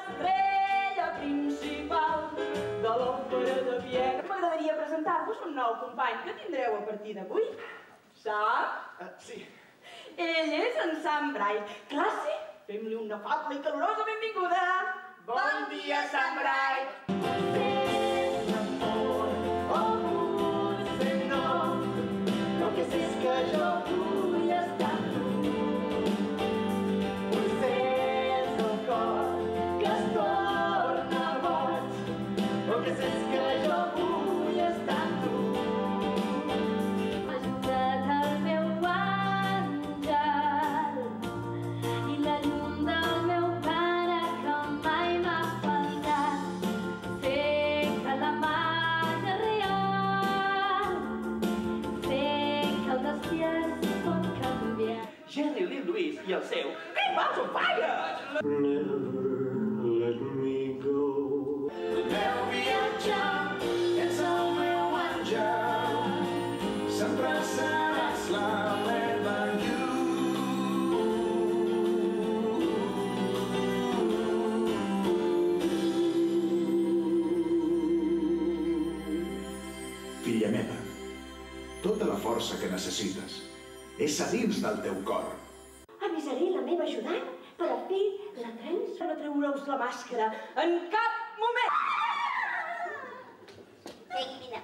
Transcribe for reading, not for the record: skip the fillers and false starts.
l'estrella principal de l'òpera de Viena. M'agradaria presentar-vos un nou company que tindreu a partir d'avui. Sap? Sí. Ell és en Sam Bright. Classe, fem-li una afable i calorosa benvinguda. Bon dia, Sam Bright. El que sé és que jo vull estar amb tu. Potser és el cor que es torna boig. El que sé és que jo vull estar amb tu. Ajuda't al meu àngel i la llum del meu pare que mai m'ha faltat. Sé que la mar és real, sé que el destí es pot canviar. Jerry Lee Lewis i el seu Keep Us on Fire! Never let me go. Podeu viatjar, ets el meu àngel, sempre seràs la meva Filla meva, tota la força que necessites és a dins del teu cor. Avisaré la meva ajudant per a fer la trens. No treureu-us la màscara en cap moment! Vinga, mira.